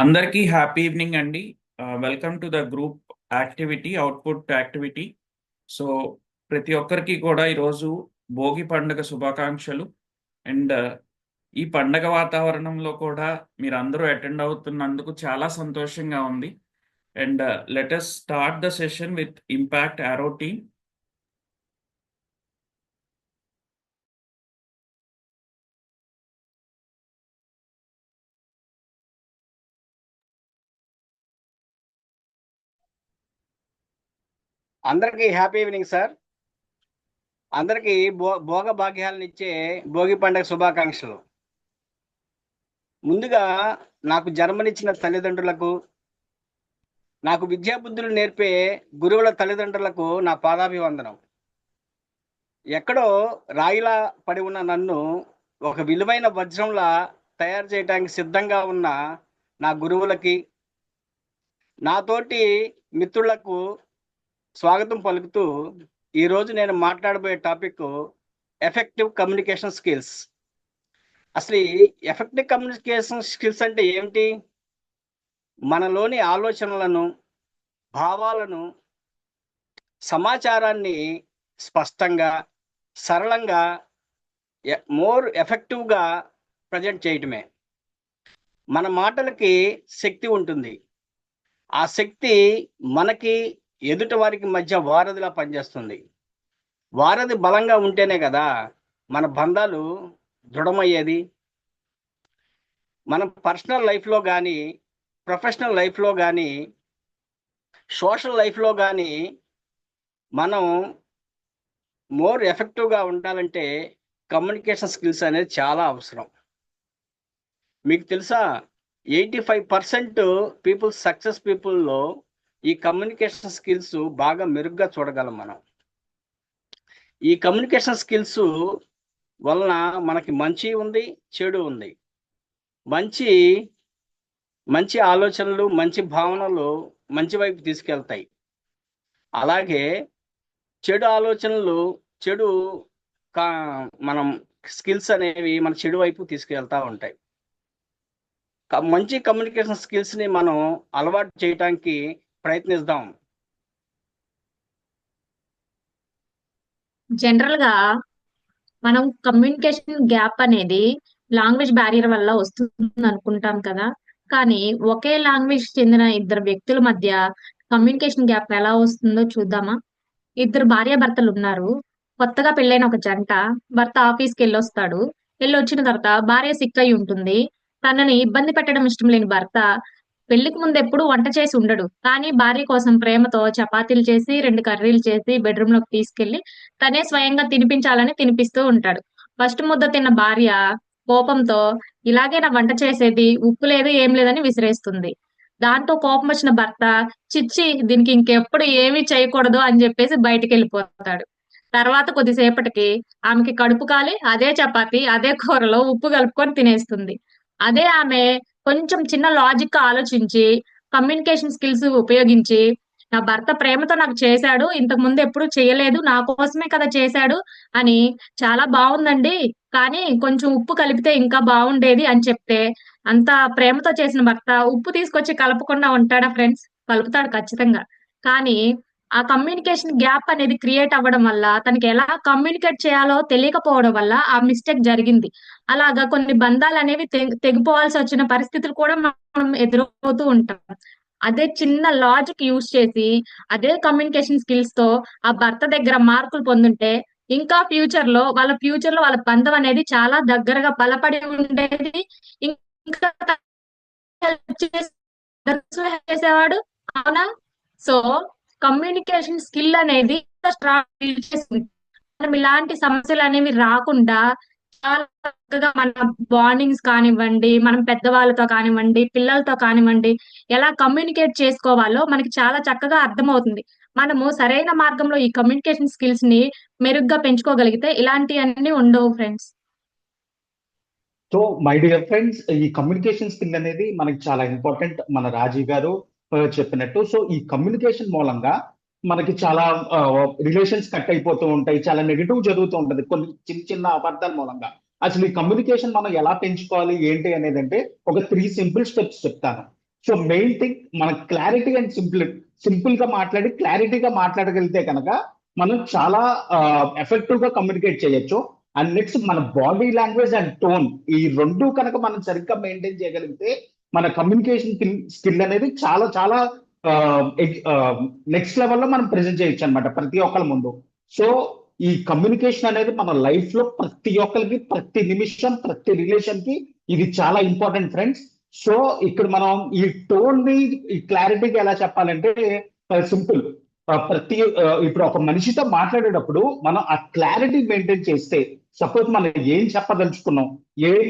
అందరికీ happy evening అండి. Welcome to the group activity, output activity. So ప్రతి ఒక్కరికి కూడా ఈరోజు భోగి పండుగ శుభాకాంక్షలు. అండ్ ఈ పండగ వాతావరణంలో కూడా మీరు అందరూ అటెండ్ అవుతున్నందుకు చాలా సంతోషంగా ఉంది. And let us start the session with impact ఆరో టీమ్. అందరికీ హ్యాపీ ఈవినింగ్ సార్. అందరికీ భోగ భాగ్యాలను ఇచ్చే భోగి పండుగ శుభాకాంక్షలు. ముందుగా నాకు జన్మనిచ్చిన తల్లిదండ్రులకు, నాకు విద్యాబుద్ధులు నేర్పే గురువుల తల్లిదండ్రులకు నా పాదాభివందనం. ఎక్కడో రాయిలా పడి ఉన్న నన్ను ఒక విలువైన వజ్రంలా తయారు చేయడానికి సిద్ధంగా ఉన్న నా గురువులకి, నాతోటి మిత్రులకు స్వాగతం పలుకుతూ ఈరోజు నేను మాట్లాడబోయే టాపిక్ ఎఫెక్టివ్ కమ్యూనికేషన్ స్కిల్స్. అసలు ఎఫెక్టివ్ కమ్యూనికేషన్ స్కిల్స్ అంటే ఏమిటి? మనలోని ఆలోచనలను, భావాలను, సమాచారాన్ని స్పష్టంగా, సరళంగా, మోర్ ఎఫెక్టివ్గా ప్రజెంట్ చేయటమే. మన మాటలకి శక్తి ఉంటుంది. ఆ శక్తి మనకి ఎదుటి వారికి మధ్య వారధిలా పనిచేస్తుంది. వారధి బలంగా ఉంటేనే కదా మన బంధాలు దృఢమయ్యేది. మనం పర్సనల్ లైఫ్లో కానీ, ప్రొఫెషనల్ లైఫ్లో కానీ, సోషల్ లైఫ్లో కానీ మనం మోర్ ఎఫెక్టివ్గా ఉండాలంటే కమ్యూనికేషన్ స్కిల్స్ అనేది చాలా అవసరం. మీకు తెలుసా, 85% పీపుల్ సక్సెస్ పీపుల్లో ఈ కమ్యూనికేషన్ స్కిల్స్ బాగా మెరుగ్గా చూడగలం మనం. ఈ కమ్యూనికేషన్ స్కిల్స్ వలన మనకి మంచి ఉంది, చెడు ఉంది. మంచి ఆలోచనలు, మంచి భావనలు మంచి వైపు తీసుకెళ్తాయి. అలాగే చెడు ఆలోచనలు, మనం స్కిల్స్ అనేవి మన చెడు వైపు తీసుకెళ్తా ఉంటాయి. మంచి కమ్యూనికేషన్ స్కిల్స్ని మనం అలవాటు చేయడానికి ప్రయత్నిద్దాం. జనరల్ గా మనం కమ్యూనికేషన్ గ్యాప్ అనేది లాంగ్వేజ్ బ్యారియర్ వల్ల వస్తుంది అనుకుంటాం కదా. కానీ ఒకే లాంగ్వేజ్ చెందిన ఇద్దరు వ్యక్తుల మధ్య కమ్యూనికేషన్ గ్యాప్ ఎలా వస్తుందో చూద్దామా. ఇద్దరు భార్యాభర్తలు ఉన్నారు. కొత్తగా పెళ్ళైన ఒక జంట. భర్త ఆఫీస్కి వెళ్ళొస్తాడు. వెళ్ళి వచ్చిన తర్వాత భార్య సిక్ అయి ఉంటుంది. తనని ఇబ్బంది పెట్టడం ఇష్టం లేని భర్త పెళ్లికి ముందు ఎప్పుడు వంట చేసి ఉండడు. కానీ భార్య కోసం ప్రేమతో చపాతీలు చేసి 2 కర్రీలు చేసి బెడ్రూమ్ లోకి తీసుకెళ్లి తనే స్వయంగా తినిపించాలని తినిపిస్తూ ఉంటాడు. ఫస్ట్ ముద్ద తిన్న భార్య కోపంతో ఇలాగే నా వంట చేసేది, ఉప్పు లేదు ఏం లేదని విసిరేస్తుంది. దాంతో కోపం వచ్చిన భర్త చిచ్చి దీనికి ఇంకెప్పుడు ఏమీ చేయకూడదు అని చెప్పేసి బయటికి వెళ్ళిపోతాడు. తర్వాత కొద్దిసేపటికి ఆమెకి కడుపు కాలి అదే చపాతి అదే కూరలో ఉప్పు కలుపుకొని తినేస్తుంది. అదే ఆమె కొంచెం చిన్న లాజిక్ ఆలోచించి కమ్యూనికేషన్ స్కిల్స్ ఉపయోగించి నా భర్త ప్రేమతో నాకు చేశాడు, ఇంతకు ముందు ఎప్పుడు చేయలేదు, నా కోసమే కదా చేశాడు అని చాలా బాగుందండి, కానీ కొంచెం ఉప్పు కలిపితే ఇంకా బాగుండేది అని చెప్తే, అంత ప్రేమతో చేసిన భర్త ఉప్పు తీసుకొచ్చి కలపకుండా ఉంటాడా ఫ్రెండ్స్? కలుపుతాడు ఖచ్చితంగా. కానీ ఆ కమ్యూనికేషన్ గ్యాప్ అనేది క్రియేట్ అవ్వడం వల్ల తనకి ఎలా కమ్యూనికేట్ చేయాలో తెలియకపోవడం వల్ల ఆ మిస్టేక్ జరిగింది. అలాగా కొన్ని బంధాలు అనేవి తెగిపోవాల్సి వచ్చిన పరిస్థితులు కూడా మనం ఎదురవుతూ ఉంటాం. అదే చిన్న లాజిక్ యూజ్ చేసి అదే కమ్యూనికేషన్ స్కిల్స్ తో ఆ భర్త దగ్గర మార్కులు పొందుంటే ఇంకా ఫ్యూచర్ లో వాళ్ళ బంధం అనేది చాలా దగ్గరగా బలపడి ఉండేది. ఇంకా చేసేవాడు. అవునా? సో కమ్యూనికేషన్ స్కిల్ అనేది స్ట్రాంగ్ చేస్తుంది. మనం ఇలాంటి సమస్యలు అనేవి రాకుండా చాలా చక్కగా మన బాండింగ్స్ కానివ్వండి, మనం పెద్దవాళ్ళతో కానివ్వండి, పిల్లలతో కానివ్వండి, ఎలా కమ్యూనికేట్ చేసుకోవాలో మనకి చాలా చక్కగా అర్థమవుతుంది. మనము సరైన మార్గంలో ఈ కమ్యూనికేషన్ స్కిల్స్ ని మెరుగ్గా పెంచుకోగలిగితే ఇలాంటివన్నీ ఉండవు friends. So my dear friends, ఈ కమ్యూనికేషన్ స్కిల్ అనేది మనకి చాలా ఇంపార్టెంట్. మన రాజీవ్ గారు చెప్పినట్టు, సో ఈ కమ్యూనికేషన్ మూలంగా మనకి చాలా రిలేషన్స్ కట్ అయిపోతూ ఉంటాయి, చాలా నెగిటివ్ జరుగుతూ ఉంటది కొన్ని చిన్న చిన్న అబద్ధాల మూలంగా. అసలు ఈ కమ్యూనికేషన్ మనం ఎలా పెంచుకోవాలి ఏంటి అనేది అంటే ఒక 3 సింపుల్ స్టెప్స్ చెప్తాను. సో మెయిన్ థింగ్ మన క్లారిటీ అండ్ సింపుల్ గా మాట్లాడి క్లారిటీగా మాట్లాడగలిగితే కనుక మనం చాలా ఎఫెక్టివ్ గా కమ్యూనికేట్ చేయొచ్చు. అండ్ నెక్స్ట్ మన బాడీ లాంగ్వేజ్ అండ్ టోన్ ఈ రెండు కనుక మనం సరిగ్గా మెయింటైన్ చేయగలిగితే మన కమ్యూనికేషన్ స్కిల్ అనేది చాలా చాలా నెక్స్ట్ లెవెల్లో మనం ప్రెజెంట్ చేయొచ్చు అనమాట ప్రతి ఒక్కరి ముందు. సో ఈ కమ్యూనికేషన్ అనేది మన లైఫ్ లో ప్రతి ఒక్కరికి, ప్రతి నిమిషం, ప్రతి రిలేషన్ కి ఇది చాలా ఇంపార్టెంట్ ఫ్రెండ్స్. సో ఇక్కడ మనం ఈ టోన్ ని ఈ క్లారిటీగా ఎలా చెప్పాలంటే సింపుల్. ఇప్పుడు ఒక మనిషితో మాట్లాడేటప్పుడు మనం ఆ క్లారిటీ మెయింటైన్ చేస్తే, సపోజ్ మనం ఏం చెప్పదలుచుకున్నాం, ఏం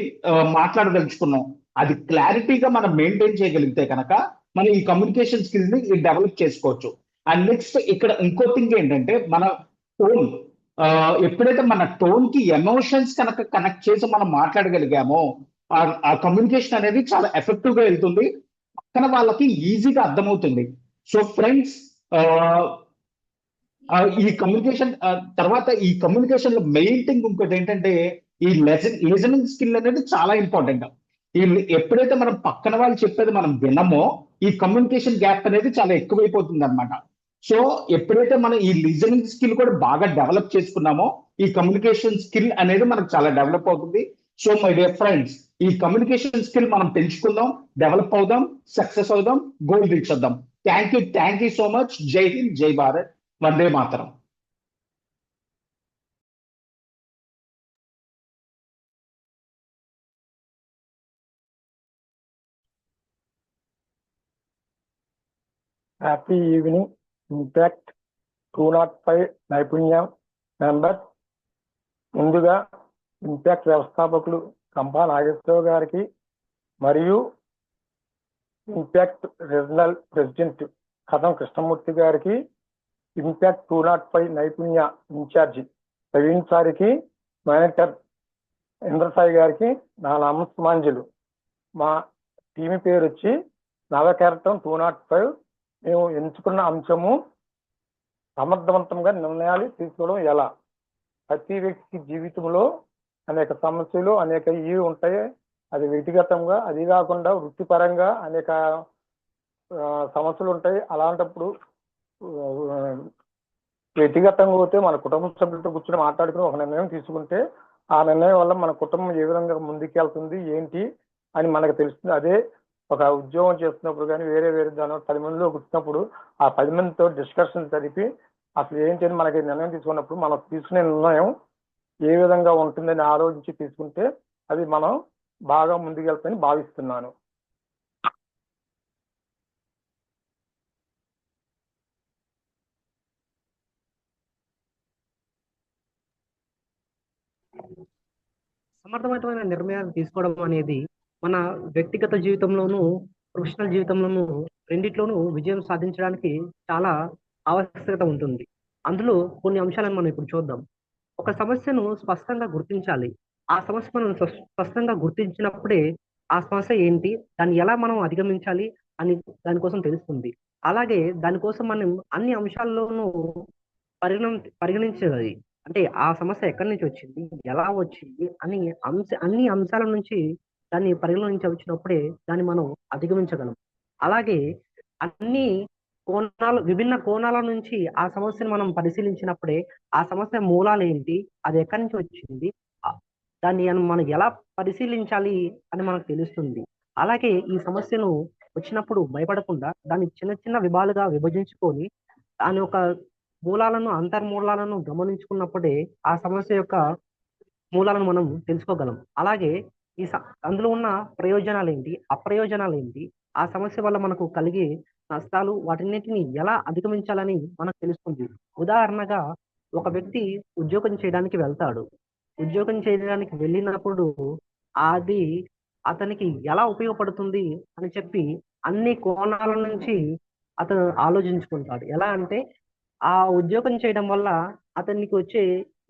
మాట్లాడదలుచుకున్నాం, అది క్లారిటీగా మనం మెయింటైన్ చేయగలిగితే కనుక మనం ఈ కమ్యూనికేషన్ స్కిల్ ని డెవలప్ చేసుకోవచ్చు. అండ్ నెక్స్ట్ ఇక్కడ ఇంకో థింగ్ ఏంటంటే మన టోన్. ఎప్పుడైతే మన టోన్ కి ఎమోషన్స్ కనుక కనెక్ట్ చేసి మనం మాట్లాడగలిగామో ఆ కమ్యూనికేషన్ అనేది చాలా ఎఫెక్టివ్ గా వెళ్తుంది, పక్కన వాళ్ళకి ఈజీగా అర్థమవుతుంది. సో ఫ్రెండ్స్, ఈ కమ్యూనికేషన్ తర్వాత ఈ కమ్యూనికేషన్ లో మెయిన్ థింగ్ ఇంకోటి ఏంటంటే ఈ లిజనింగ్ స్కిల్ అనేది చాలా ఇంపార్టెంట్. ఎప్పుడైతే మనం పక్కన వాళ్ళు చెప్పేది మనం వినమో ఈ కమ్యూనికేషన్ గ్యాప్ అనేది చాలా ఎక్కువైపోతుంది అనమాట. సో ఎప్పుడైతే మనం ఈ లిజనింగ్ స్కిల్ కూడా బాగా డెవలప్ చేసుకున్నామో ఈ కమ్యూనికేషన్ స్కిల్ అనేది మనకు చాలా డెవలప్ అవుతుంది. సో మై డియర్ ఫ్రెండ్స్, ఈ కమ్యూనికేషన్ స్కిల్ మనం పెంచుకుందాం, డెవలప్ అవుదాం, సక్సెస్ అవుదాం, గోల్ రీచ్ అవుదాం. Thank you so much. జై హింద్, జై భారత్, వందే మాతరం. Happy evening. ఇంపాక్ట్ 205 నైపుణ్యం మెంబర్. ముందుగా ఇంపాక్ట్ వ్యవస్థాపకులు కంపా నాగేశ్వరరావు గారికి మరియు ఇంపాక్ట్ రీజనల్ ప్రెసిడెంట్ కథం కృష్ణమూర్తి గారికి, ఇంపాక్ట్ 205 నైపుణ్య ఇన్ఛార్జి ప్రవీణ్ సారికి, మేనేజర్ ఇంద్రసాయి గారికి నా నమస్మాంజలు. మా టీం పేరు వచ్చి నవకెరటం 205. మేము ఎంచుకున్న అంశము సమర్థవంతంగా నిర్ణయాలు తీసుకోవడం ఎలా. ప్రతి వ్యక్తి జీవితంలో అనేక సమస్యలు అనేక ఇవి ఉంటాయి. అది వ్యక్తిగతంగా, అది కాకుండా వృత్తిపరంగా అనేక సమస్యలు ఉంటాయి. అలాంటప్పుడు వ్యక్తిగతంగా పోతే మన కుటుంబ సభ్యులతో కూర్చొని మాట్లాడుకుని ఒక నిర్ణయం తీసుకుంటే ఆ నిర్ణయం వల్ల మన కుటుంబం ఏ విధంగా ముందుకెళ్తుంది ఏంటి అని మనకు తెలుస్తుంది. అదే ఒక ఉద్యోగం చేస్తున్నప్పుడు కానీ వేరే దాని 10 మందిలో కూర్చున్నప్పుడు ఆ 10 మందితో డిస్కషన్ జరిపి అసలు ఏంటి అని మనకి నిర్ణయం తీసుకున్నప్పుడు మనం తీసుకునే నిర్ణయం ఏ విధంగా ఉంటుందని ఆలోచించి తీసుకుంటే అది మనం బాగా ముందుకెళ్తామని భావిస్తున్నాను. సమర్థవంతమైన నిర్ణయాలు తీసుకోవడం అనేది మన వ్యక్తిగత జీవితంలోనూ ప్రొఫెషనల్ జీవితంలోనూ రెండిట్లోనూ విజయం సాధించడానికి చాలా ఆవశ్యకత ఉంటుంది. అందులో కొన్ని అంశాలను మనం ఇప్పుడు చూద్దాం. ఒక సమస్యను స్పష్టంగా గుర్తించాలి. ఆ సమస్య మనం స్పష్టంగా గుర్తించినప్పుడే ఆ సమస్య ఏంటి, దాన్ని ఎలా మనం అధిగమించాలి అని దానికోసం తెలుస్తుంది. అలాగే దానికోసం మనం అన్ని అంశాల్లోనూ పరిగణించాలి. అంటే ఆ సమస్య ఎక్కడి నుంచి వచ్చింది, ఎలా వచ్చింది అని అన్ని అంశాల నుంచి దాన్ని పరిగణించవచ్చినప్పుడే దాన్ని మనం అధిగమించగలం. అలాగే అన్ని విభిన్న కోణాల నుంచి ఆ సమస్యను మనం పరిశీలించినప్పుడే ఆ సమస్య మూలాలు ఏంటి, అది ఎక్కడి నుంచి వచ్చింది, దాన్ని మనం ఎలా పరిశీలించాలి అని మనకు తెలుస్తుంది. అలాగే ఈ సమస్యను వచ్చినప్పుడు భయపడకుండా దాన్ని చిన్న చిన్న విభాగాలుగా విభజించుకొని దాని యొక్క మూలాలను అంతర్మూలాలను గమనించుకున్నప్పుడే ఆ సమస్య యొక్క మూలాలను మనం తెలుసుకోగలం. అలాగే అందులో ఉన్న ప్రయోజనాలు ఏంటి, అప్రయోజనాలు ఏంటి, ఆ సమస్య వల్ల మనకు కలిగే నష్టాలు, వాటిన్నిటిని ఎలా అధిగమించాలని మనకు తెలుస్తుంది. ఉదాహరణగా ఒక వ్యక్తి ఉద్యోగం చేయడానికి వెళ్తాడు. ఉద్యోగం చేయడానికి వెళ్ళినప్పుడు అది అతనికి ఎలా ఉపయోగపడుతుంది అని చెప్పి అన్ని కోణాల నుంచి అతను ఆలోచించుకుంటాడు. ఎలా అంటే ఆ ఉద్యోగం చేయడం వల్ల అతనికి వచ్చే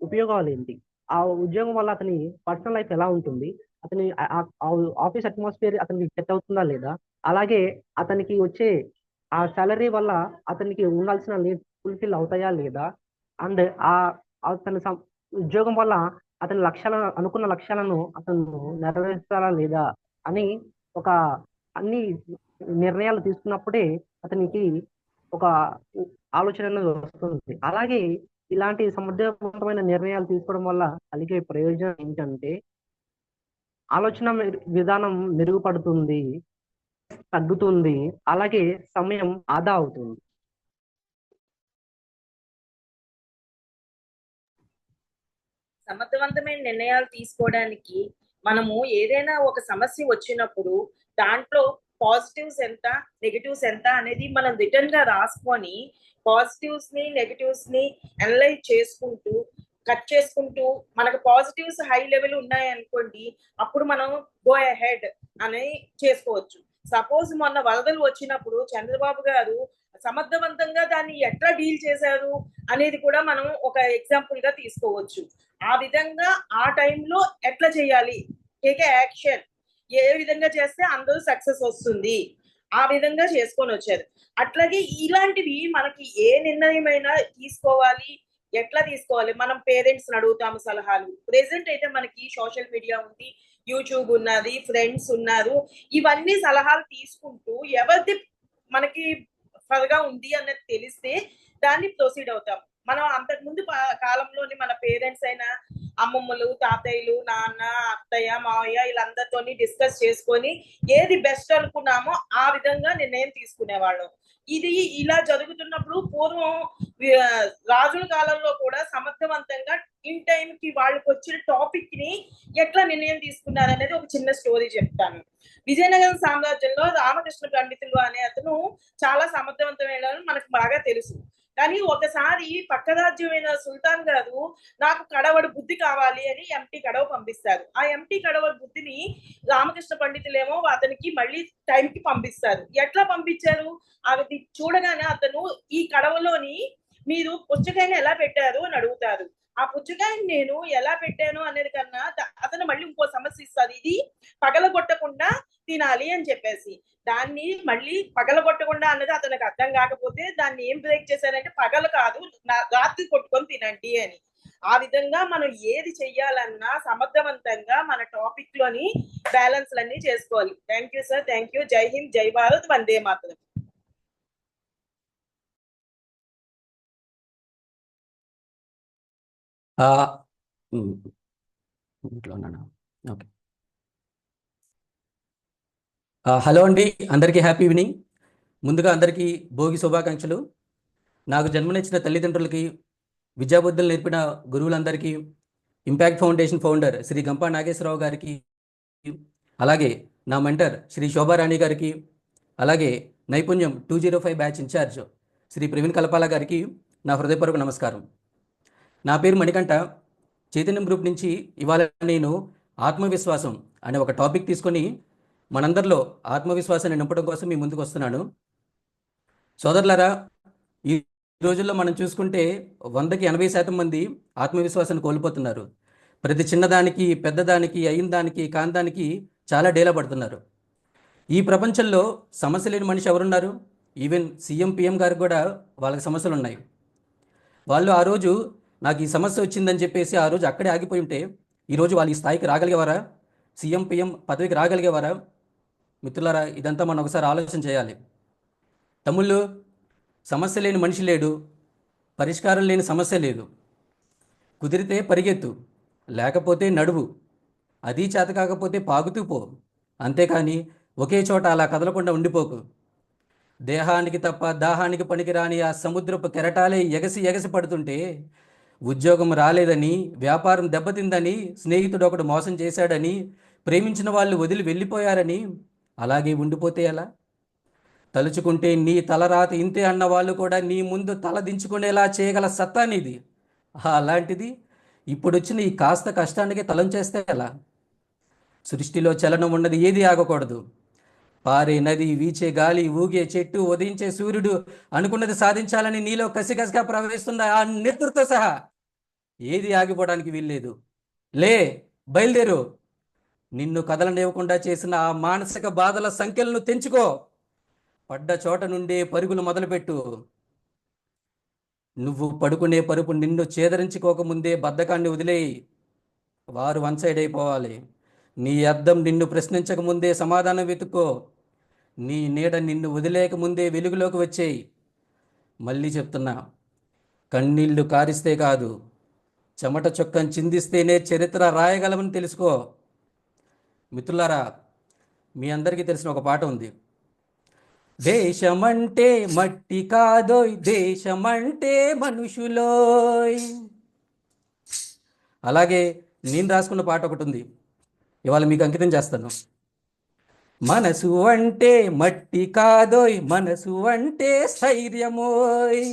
ఉపయోగాలు ఏంటి, ఆ ఉద్యోగం వల్ల అతని పర్సనల్ లైఫ్ ఎలా ఉంటుంది, అతని ఆఫీస్ అట్మాస్ఫియర్ అతనికి సెట్ అవుతుందా లేదా, అలాగే అతనికి వచ్చే ఆ సాలరీ వల్ల అతనికి ఉండాల్సిన నీడ్స్ ఫుల్ఫిల్ అవుతాయా లేదా, అండ్ అతని ఉద్యోగం వల్ల అతని అనుకున్న లక్ష్యాలను అతను నెరవేర్చాలా లేదా అని ఒక అన్ని నిర్ణయాలు తీసుకున్నప్పుడే అతనికి ఒక ఆలోచన అనేది వస్తుంది. అలాగే ఇలాంటి సమర్థవంతమైన నిర్ణయాలు తీసుకోవడం వల్ల కలిగే ప్రయోజనం ఏంటంటే ఆలోచన విధానం మెరుగుపడుతుంది, తగ్గుతుంది, అలాగే సమయం ఆదా అవుతుంది. సమర్థవంతమైన నిర్ణయాలు తీసుకోవడానికి మనము ఏదైనా ఒక సమస్య వచ్చినప్పుడు దాంట్లో పాజిటివ్స్ ఎంత, నెగటివ్స్ ఎంత అనేది మనం రిటర్న్ గా రాసుకొని పాజిటివ్స్ ని నెగటివ్స్ ని అనలైజ్ చేసుకుంటూ కట్ చేసుకుంటూ మనకు పాజిటివ్స్ హై లెవెల్ ఉన్నాయి అనుకోండి, అప్పుడు మనం గో అహెడ్ అని చేసుకోవచ్చు. సపోజ్ మొన్న వరదలు వచ్చినప్పుడు చంద్రబాబు గారు సమర్థవంతంగా దాన్ని ఎట్లా డీల్ చేశారు అనేది కూడా మనం ఒక ఎగ్జాంపుల్ గా తీసుకోవచ్చు. ఆ విధంగా ఆ టైంలో ఎట్లా చేయాలి, టేక్ యాక్షన్, ఏ విధంగా చేస్తే అందరూ సక్సెస్ వస్తుంది, ఆ విధంగా చేసుకొని వచ్చారు. అట్లాగే ఇలాంటివి మనకి ఏ నిర్ణయమైనా తీసుకోవాలి, ఎట్లా తీసుకోవాలి, మనం పేరెంట్స్ అడుగుతాము సలహాలు. ప్రెసెంట్ అయితే మనకి సోషల్ మీడియా ఉంది, యూట్యూబ్ ఉన్నది, ఫ్రెండ్స్ ఉన్నారు, ఇవన్నీ సలహాలు తీసుకుంటూ ఎవరిది మనకి ఫర్గా ఉంది అన్నది తెలిస్తే దాన్ని ప్రొసీడ్ అవుతాం. మనం అంతకుముందు కాలంలోని మన పేరెంట్స్ అయిన అమ్మమ్మలు, తాతయ్యలు, నాన్న, అత్తయ్య, మావయ్య వీళ్ళందరితో డిస్కస్ చేసుకొని ఏది బెస్ట్ అనుకున్నామో ఆ విధంగా నిర్ణయం తీసుకునేవాళ్ళం. ఇది ఇలా జరుగుతున్నప్పుడు పూర్వం రాజుల కాలంలో కూడా సమర్థవంతంగా ఇన్ టైం కి వాళ్ళకి వచ్చిన టాపిక్ ని ఎట్లా నిర్ణయం తీసుకున్నారు అనేది ఒక చిన్న స్టోరీ చెప్తాను. విజయనగరం సామ్రాజ్యంలో రామకృష్ణ పండితులు అనే అతను చాలా సమర్థవంతమైన మనకు బాగా తెలుసు. కానీ ఒకసారి పక్క రాజ్యమైన సుల్తాన్ గారు నాకు కడవడు బుద్ధి కావాలి అని ఎంటీ కడవ పంపిస్తారు. ఆ ఎంటీ కడవ బుద్ధిని రామకృష్ణ పండితులేమో అతనికి మళ్ళీ టైంకి పంపిస్తారు. ఎట్లా పంపించారు, అది చూడగానే అతను ఈ కడవలోని మీరు పుచ్చకాయని ఎలా పెట్టారు అని అడుగుతారు. ఆ పుచ్చకాయని నేను ఎలా పెట్టాను అనేది కన్నా అతను మళ్ళీ ఇంకో సమస్య ఇస్తారు, ఇది పగలగొట్టకుండా తినాలి అని చెప్పేసి. దాన్ని మళ్ళీ పగలగొట్టకుండా అన్నది అతనికి అర్థం కాకపోతే దాన్ని ఏం బ్రేక్ చేశారంటే పగలు కాదు రాత్రి కొట్టుకొని తినండి అని. ఆ విధంగా మనం ఏది చెయ్యాలన్నా సమర్థవంతంగా మన టాపిక్ లోని బ్యాలెన్స్ లన్నీ చేసుకోవాలి. Thank you sir, thank you. జై హింద్, జై భారత్, వందే మాతరం. ఓకే. హలో అండి, అందరికీ హ్యాపీ ఈవినింగ్. ముందుగా అందరికీ భోగి శుభాకాంక్షలు. నాకు జన్మనిచ్చిన తల్లిదండ్రులకి, విద్యాబుద్ధులు నేర్పిన గురువులందరికీ, impact foundation founder Shri Gampa Nageswararao గారికి, అలాగే నా మెంటర్ శ్రీ శోభారాణి గారికి, అలాగే నైపుణ్యం 205 బ్యాచ్ ఇన్ఛార్జ్ శ్రీ ప్రవీణ్ కలపాల గారికి నా హృదయపూర్వక నమస్కారం. నా పేరు మణికంఠ. చైతన్యం గ్రూప్ నుంచి ఇవాళ నేను ఆత్మవిశ్వాసం అనే ఒక టాపిక్ తీసుకొని మనందరిలో ఆత్మవిశ్వాసాన్ని నింపడం కోసం మీ ముందుకు వస్తున్నాను. సోదరులారా, ఈ రోజుల్లో మనం చూసుకుంటే 100కి 80% మంది ఆత్మవిశ్వాసాన్ని కోల్పోతున్నారు. ప్రతి చిన్నదానికి, పెద్దదానికి, అయిన దానికి, కాందానికి చాలా డేలా పడుతున్నారు. ఈ ప్రపంచంలో సమస్య లేని మనిషి ఎవరున్నారు? ఈవెన్ సీఎం పిఎం గారికి కూడా వాళ్ళకి సమస్యలు ఉన్నాయి. వాళ్ళు ఆ రోజు నాకు ఈ సమస్య వచ్చిందని చెప్పేసి ఆ రోజు అక్కడే ఆగిపోయి ఉంటే ఈరోజు వాళ్ళు ఈ స్థాయికి రాగలిగేవారా? సీఎం పిఎం పదవికి రాగలిగేవారా? మిత్రులారా, ఇదంతా మనం ఒకసారి ఆలోచన చేయాలి. తమ్ముళ్ళు, సమస్య లేని మనిషి లేడు, పరిష్కారం లేని సమస్య లేదు. కుదిరితే పరిగెత్తు, లేకపోతే నడువు, అది చేత కాకపోతే పాగుతూ పో, అంతేకాని ఒకే చోట అలా కదలకుండా ఉండిపోకు. దేహానికి తప్ప దాహానికి పనికిరాని ఆ సముద్రపు కెరటాలే ఎగసి ఎగసి పడుతుంటే, ఉద్యోగం రాలేదని, వ్యాపారం దెబ్బతిందని, స్నేహితుడు ఒకడు మోసం చేశాడని, ప్రేమించిన వాళ్ళు వదిలి వెళ్ళిపోయారని అలాగే ఉండిపోతే ఎలా? తలుచుకుంటే నీ తలరాత ఇంతే అన్న వాళ్ళు కూడా నీ ముందు తల దించుకునేలా చేయగల సత్తా నీది. అలాంటిది ఇప్పుడొచ్చిన ఈ కాస్త కష్టానికి తలంచేస్తే ఎలా? సృష్టిలో చలనం ఉన్నది ఏది ఆగకూడదు. పారే నది, వీచే గాలి, ఊగే చెట్టు, ఉదయించే సూర్యుడు అనుకున్నది సాధించాలని నీలో కసికసిగా ప్రవహిస్తున్న ఆ నెతృత్వ సహా ఏది ఆగిపోవడానికి వీల్లేదు. లే, బయలుదేరు. నిన్ను కదలనివ్వకుండా చేసిన ఆ మానసిక బాధల సంఖ్యలను తెంచుకో. పడ్డ చోట నుండే పరుగులు మొదలుపెట్టు. నువ్వు పడుకునే పరుపు నిన్ను చేదరించుకోకముందే బద్ధకాన్ని వదిలేయి. వారు వన్ సైడ్ అయిపోవాలి. నీ అద్దం నిన్ను ప్రశ్నించక ముందే సమాధానం వెతుక్కో. నీ నీడ నిన్ను వదిలేక ముందే వెలుగులోకి వచ్చేయి. మళ్ళీ చెప్తున్నా, కన్నీళ్లు కారిస్తే కాదు, చెమట చొక్కని చిందిస్తేనే చరిత్ర రాయగలమని తెలుసుకో. మిత్రులారా, మీ అందరికీ తెలిసిన ఒక పాట ఉంది. దేశమంటే మట్టి కాదోయ్, దేశమంటే మనుషులోయ్. అలాగే నేను రాసుకున్న పాట ఒకటి ఉంది, ఇవాళ మీకు అంకితం చేస్తాను. మనసు అంటే మట్టి కాదోయ్, మనసు అంటే స్థైర్యమోయ్.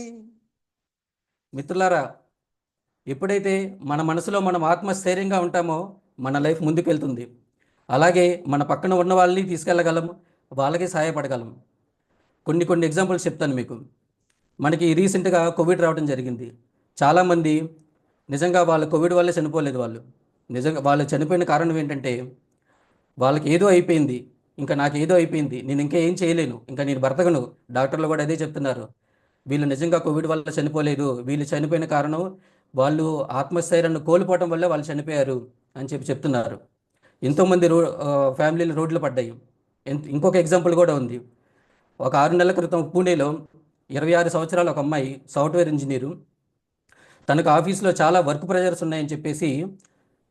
మిత్రులారా, ఎప్పుడైతే మన మనసులో మనం ఆత్మస్థైర్యంగా ఉంటామో మన లైఫ్ ముందుకు వెళ్తుంది. అలాగే మన పక్కన ఉన్న వాళ్ళని తీసుకెళ్ళగలం, వాళ్ళకి సహాయపడగలం. కొన్ని ఎగ్జాంపుల్స్ చెప్తాను మీకు. మనకి రీసెంట్గా కోవిడ్ రావడం జరిగింది. చాలామంది నిజంగా వాళ్ళు కోవిడ్ వల్లే చనిపోలేదు. వాళ్ళు నిజంగా వాళ్ళు చనిపోయిన కారణం ఏంటంటే, వాళ్ళకి ఏదో అయిపోయింది, ఇంకా నాకు ఏదో అయిపోయింది, నేను ఇంకా ఏం చేయలేను, ఇంకా నేను బ్రతకను. డాక్టర్లు కూడా అదే చెప్తున్నారు. వీళ్ళు నిజంగా కోవిడ్ వల్ల చనిపోలేదు, వీళ్ళు చనిపోయిన కారణం వాళ్ళు ఆత్మస్థైర్యాన్ని కోల్పోవడం వల్ల వాళ్ళు చనిపోయారు అని చెప్తున్నారు. ఎంతోమంది ఫ్యామిలీలు రోడ్లు పడ్డాయి. ఇంకొక ఎగ్జాంపుల్ కూడా ఉంది. ఒక 6 నెలల క్రితం పూణేలో 26 సంవత్సరాల ఒక అమ్మాయి సాఫ్ట్వేర్ ఇంజనీరు. తనకు ఆఫీస్లో చాలా వర్క్ ప్రెజర్స్ ఉన్నాయని చెప్పేసి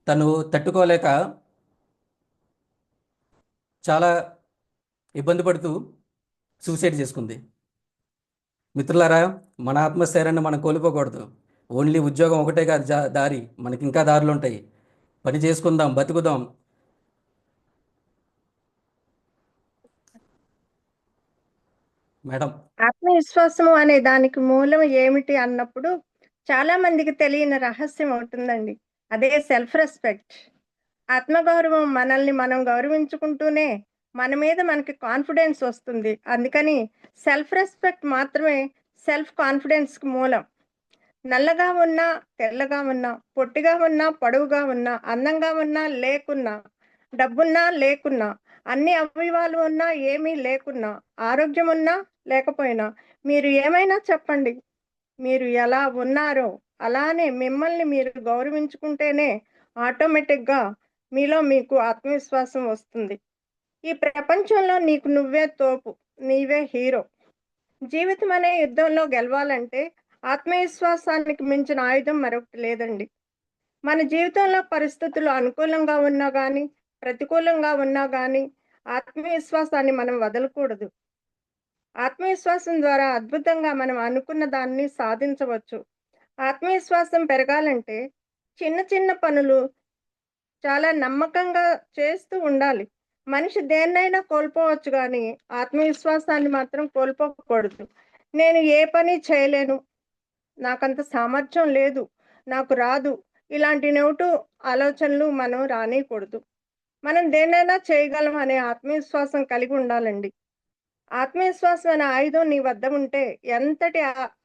తను తట్టుకోలేక చాలా ఇబ్బంది పడుతూ సూసైడ్ చేసుకుంది. మిత్రులారా, మన ఆత్మస్థైర్యాన్ని మనం కోల్పోకూడదు. ఓన్లీ ఉద్యోగం ఒకటే కాదు దారి, మనకి ఇంకా దారులు ఉంటాయి. పని చేసుకుందాం, బతుకుదాం. మేడం, ఆత్మవిశ్వాసము అనే దానికి మూలం ఏమిటి అన్నప్పుడు చాలా మందికి తెలియని రహస్యం అవుతుందండి. అదే సెల్ఫ్ రెస్పెక్ట్. ఆత్మగౌరవం. మనల్ని మనం గౌరవించుకుంటూనే మన మీద మనకి కాన్ఫిడెన్స్ వస్తుంది. అందుకని సెల్ఫ్ రెస్పెక్ట్ మాత్రమే సెల్ఫ్ కాన్ఫిడెన్స్కి మూలం. నల్లగా ఉన్నా, తెల్లగా ఉన్నా, పొట్టిగా ఉన్నా, పొడవుగా ఉన్నా, అందంగా ఉన్నా, లేకున్నా, డబ్బున్నా లేకున్నా, అన్ని అవయవాలు ఉన్నా, ఏమీ లేకున్నా, ఆరోగ్యం ఉన్నా లేకపోయినా, మీరు ఏమైనా చెప్పండి, మీరు ఎలా ఉన్నారో అలానే మిమ్మల్ని మీరు గౌరవించుకుంటేనే ఆటోమేటిక్గా మీలో మీకు ఆత్మవిశ్వాసం వస్తుంది. ఈ ప్రపంచంలో నీకు నువ్వే తోపు, నీవే హీరో. జీవితం అనే యుద్ధంలో గెలవాలంటే ఆత్మవిశ్వాసానికి మించిన ఆయుధం మరొకటి లేదండి. మన జీవితంలో పరిస్థితులు అనుకూలంగా ఉన్నా కానీ, ప్రతికూలంగా ఉన్నా కానీ ఆత్మవిశ్వాసాన్ని మనం వదలకూడదు. ఆత్మవిశ్వాసం ద్వారా అద్భుతంగా మనం అనుకున్న దాన్ని సాధించవచ్చు. ఆత్మవిశ్వాసం పెరగాలంటే చిన్న చిన్న పనులు చాలా నమ్మకంగా చేస్తూ ఉండాలి. మనిషి దేన్నైనా కోల్పోవచ్చు కానీ ఆత్మవిశ్వాసాన్ని మాత్రం కోల్పోకూడదు. నేను ఏ పని చేయలేను, నాకంత సామర్థ్యం లేదు, నాకు రాదు, ఇలాంటి నెగటివ్ ఆలోచనలు మనం రానియకూడదు. మనం దేన్నైనా చేయగలం అనే ఆత్మవిశ్వాసం కలిగి ఉండాలండి. ఆత్మవిశ్వాసం అనే ఆయుధం నీ వద్ద ఉంటే ఎంతటి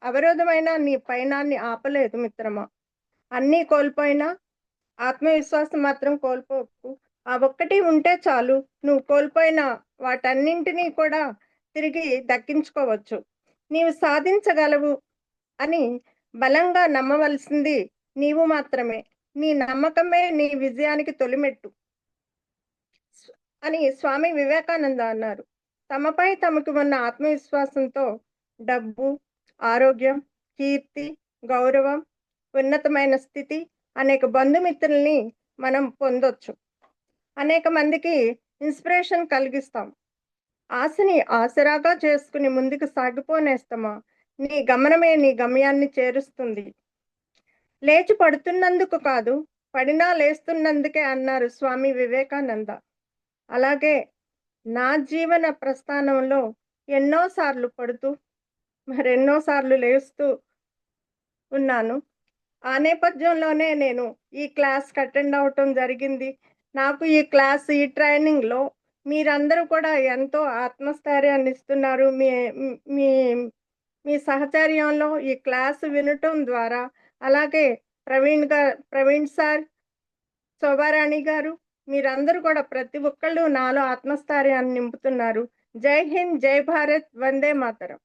అవరోధమైనా నీ పయనాన్ని ఆపలేదు మిత్రమా. అన్నీ కోల్పోయినా ఆత్మవిశ్వాసం మాత్రం కోల్పోకు. ఆ ఒక్కటి ఉంటే చాలు, నువ్వు కోల్పోయిన వాటన్నింటినీ కూడా తిరిగి దక్కించుకోవచ్చు. నీవు సాధించగలవు అని బలంగా నమ్మవలసింది నీవు మాత్రమే. నీ నమ్మకమే నీ విజయానికి తొలిమెట్టు అని స్వామి వివేకానంద అన్నారు. తమపై తమకు ఉన్న ఆత్మవిశ్వాసంతో డబ్బు, ఆరోగ్యం, కీర్తి, గౌరవం, ఉన్నతమైన స్థితి, అనేక బంధుమిత్రుల్ని మనం పొందొచ్చు. అనేక మందికి ఇన్స్పిరేషన్ కలిగిస్తాం. ఆశని ఆసరాగా చేసుకుని ముందుకు సాగిపోనేస్తామా, నీ గమనమే నీ గమ్యాన్ని చేరుస్తుంది. లేచి పడుతున్నందుకు కాదు, పడినా లేస్తున్నందుకే అన్నారు స్వామి వివేకానంద. అలాగే నా జీవన ప్రస్థానంలో ఎన్నోసార్లు పడుతూ మరెన్నోసార్లు లేస్తూ ఉన్నాను. ఆ నేపథ్యంలోనే నేను ఈ క్లాస్కి అటెండ్ అవటం జరిగింది. నాకు ఈ క్లాస్, ఈ ట్రైనింగ్లో మీరందరూ కూడా ఎంతో ఆత్మస్థైర్యాన్ని ఇస్తున్నారు. మీ మీ మీ సహచర్యంలో ఈ క్లాస్ వినటం ద్వారా, అలాగే ప్రవీణ్ సార్, శోభారాణి గారు, మీరందరూ కూడా ప్రతి ఒక్కళ్ళు నాలో ఆత్మస్థైర్యాన్ని నింపుతున్నారు. జై హింద్, జై భారత్, వందే మాతరం.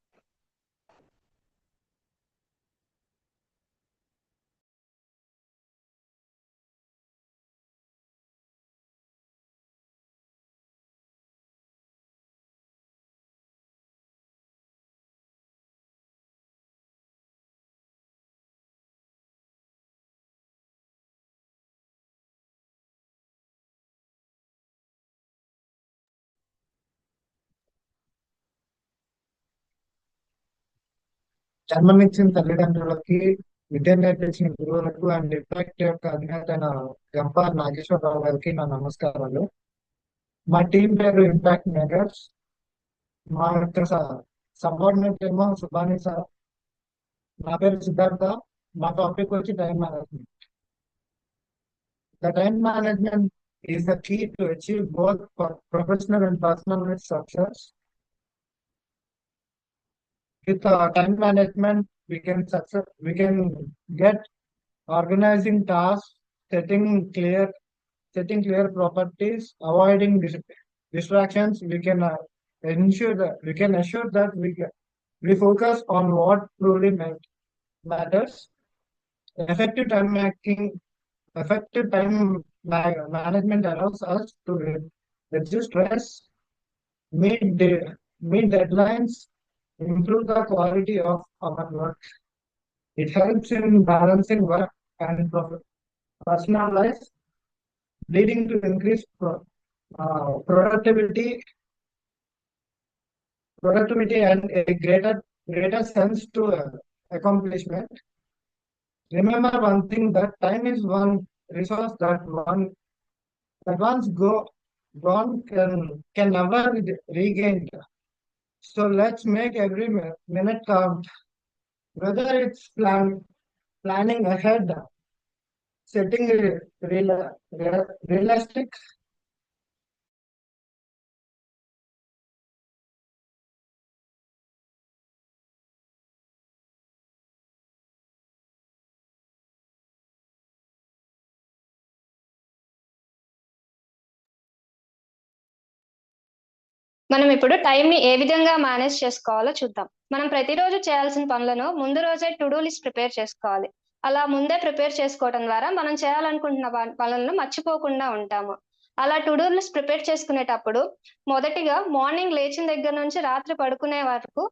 జన్మనిచ్చిన తల్లిదండ్రులకి, విద్య నేర్పించిన గురువులకు అండ్ ఇంపాక్ట్ యొక్క అధినేత అయిన గంప నాగేశ్వరరావు గారికి నా నమస్కారాలు. మా టీం పేరు ఇంపాక్ట్ మేకర్స్. మా యొక్క సబార్డినేట్ ఏమో సుబాని సార్. నా పేరు సిద్ధార్థ. మా టాపిక్ వచ్చి time management. The time management is the key to achieve both professional and personal success. With time management, we can get organizing tasks, setting clear properties, avoiding distractions. We can assure that we focus on what truly matters. Effective time management allows us to reduce stress, meet deadlines, improve the quality of our work. It helps in balancing work and personal life, leading to increased productivity and a greater sense to accomplishment. Remember one thing, that time is one resource that once gone can never be regained. So let's make every minute count. Whether it's planning ahead, setting realistic మనం ఇప్పుడు time ని ఏ విధంగా manage చేసుకోవాలో చూద్దాం. మనం ప్రతిరోజు చేయాల్సిన పనులను ముందు రోజే టు డూ లిస్ట్ ప్రిపేర్ చేసుకోవాలి. అలా ముందే ప్రిపేర్ చేసుకోవడం ద్వారా మనం చేయాలనుకుంటున్న పనులను మర్చిపోకుండా ఉంటాము. అలా టు డూ లిస్ట్ ప్రిపేర్ చేసుకునేటప్పుడు మొదటిగా మార్నింగ్ లేచిన దగ్గర నుంచి రాత్రి పడుకునే వరకు